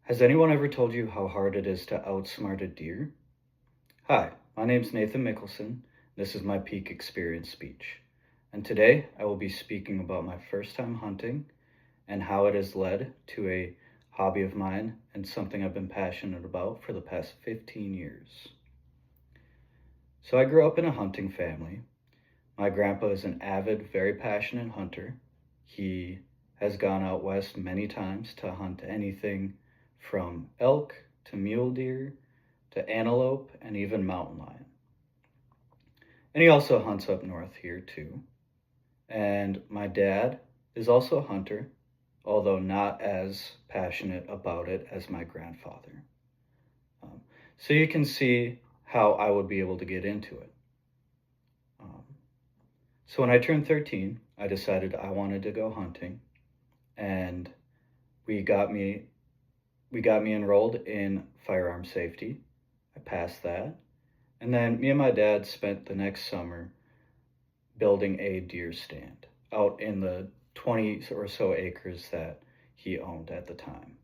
Has anyone ever told you how hard it is to outsmart a deer? Hi, my name's Nathan Mickelson. This is my peak experience speech. And today I will be speaking about my first time hunting and how it has led to a hobby of mine and something I've been passionate about for the past 15 years. So I grew up in a hunting family. My grandpa is an avid, very passionate hunter. He has gone out west many times to hunt anything from elk to mule deer to antelope and even mountain lion. And he also hunts up north here too. And my dad is also a hunter, although not as passionate about it as my grandfather. So you can see how I would be able to get into it. So when I turned 13, I decided I wanted to go hunting, and we got me enrolled in firearm safety. I passed that. And then me and my dad spent the next summer building a deer stand out in the 20 or so acres that he owned at the time.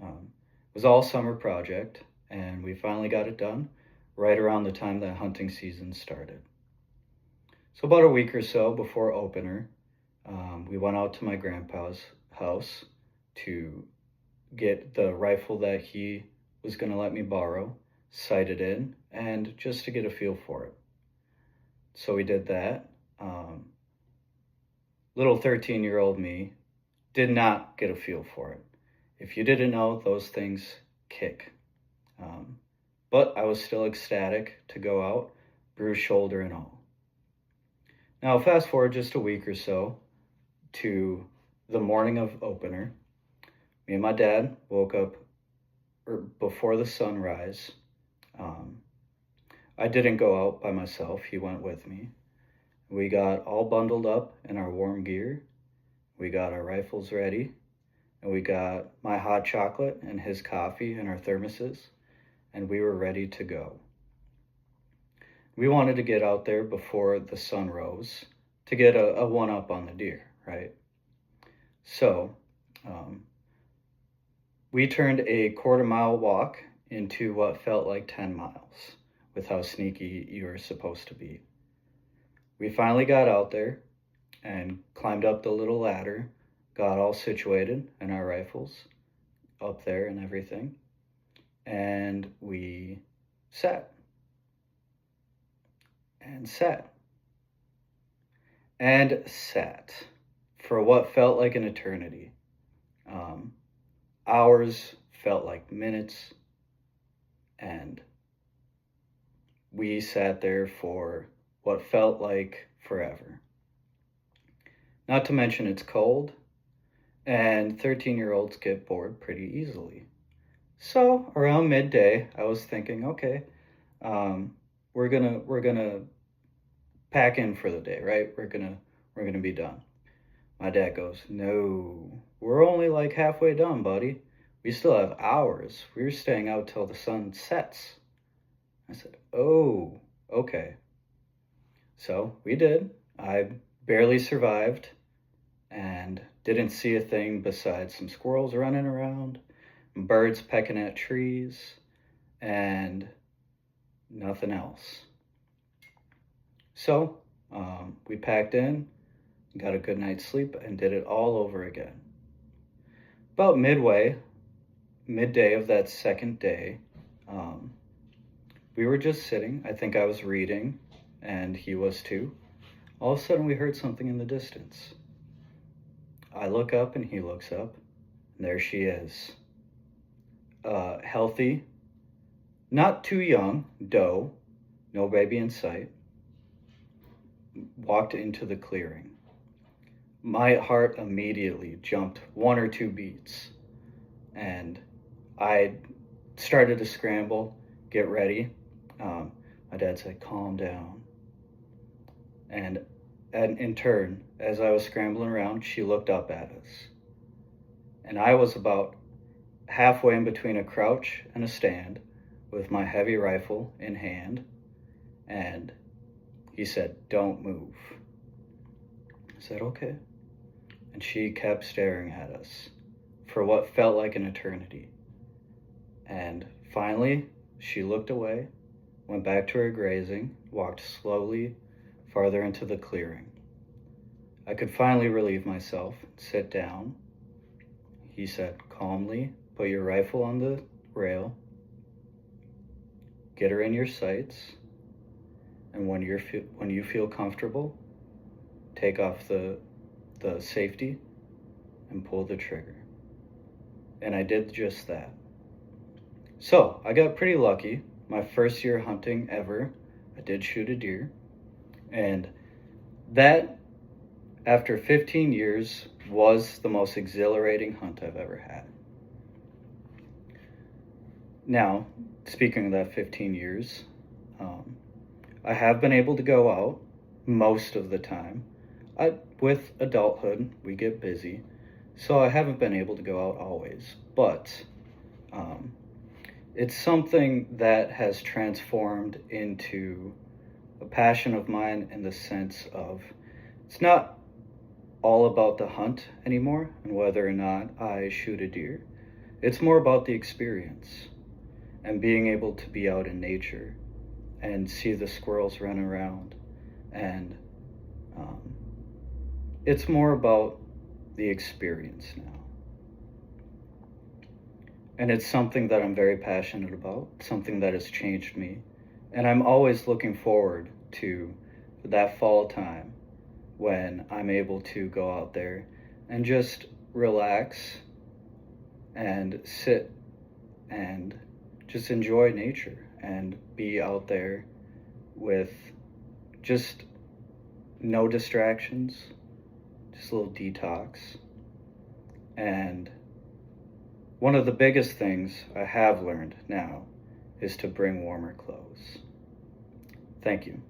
It was all summer project, and we finally got it done right around the time that hunting season started. So about a week or so before opener, we went out to my grandpa's house to get the rifle that he was going to let me borrow, sighted in, and just to get a feel for it. So we did that. Little 13-year-old me did not get a feel for it. If you didn't know, those things kick. But I was still ecstatic to go out, bruised shoulder and all. Now, fast forward just a week or so to the morning of opener. Me and my dad woke up before the sunrise. I didn't go out by myself. He went with me. We got all bundled up in our warm gear. We got our rifles ready. And we got my hot chocolate and his coffee in our thermoses. And we were ready to go. We wanted to get out there before the sun rose to get a one-up on the deer, right? So we turned a quarter-mile walk into what felt like 10 miles with how sneaky you were supposed to be. We finally got out there and climbed up the little ladder, got all situated in our rifles up there and everything, and we sat and sat and sat for what felt like an eternity. Hours felt like minutes, and we sat there for what felt like forever. Not to mention it's cold, and 13-year-olds get bored pretty easily. So around midday, I was thinking, okay, we're gonna pack in for the day, right? We're gonna be done. My dad goes, no, we're only like halfway done, buddy. We still have hours. We're staying out till the sun sets. I said, oh, okay. So we did. I barely survived and didn't see a thing besides some squirrels running around, birds pecking at trees, and nothing else. So we packed in, got a good night's sleep, and did it all over again. About midday of that second day, we were just sitting. I think I was reading, and he was too. All of a sudden, we heard something in the distance. I look up, and he looks up, and there she is. Healthy, not too young, doe, no baby in sight, walked into the clearing. My heart immediately jumped 1 or 2 beats, and I started to scramble, get ready. My dad said, calm down. And in turn, as I was scrambling around, she looked up at us. And I was about halfway in between a crouch and a stand with my heavy rifle in hand. And he said, don't move. I said, okay. And she kept staring at us for what felt like an eternity. And finally, she looked away, went back to her grazing, walked slowly farther into the clearing. I could finally relieve myself, sit down. He said calmly, put your rifle on the rail, get her in your sights, and when you feel comfortable, take off the safety and pull the trigger. And I did just that. So I got pretty lucky. My first year hunting ever, I did shoot a deer. And that, after 15 years, was the most exhilarating hunt I've ever had. Now, speaking of that 15 years, I have been able to go out most of the time. With adulthood, we get busy, so I haven't been able to go out always. But it's something that has transformed into a passion of mine in the sense of it's not all about the hunt anymore and whether or not I shoot a deer. It's more about the experience and being able to be out in nature and see the squirrels run around. And it's more about the experience now. And it's something that I'm very passionate about, something that has changed me. And I'm always looking forward to that fall time when I'm able to go out there and just relax and sit and just enjoy nature and be out there with just no distractions, just a little detox. And one of the biggest things I have learned now is to bring warmer clothes. Thank you.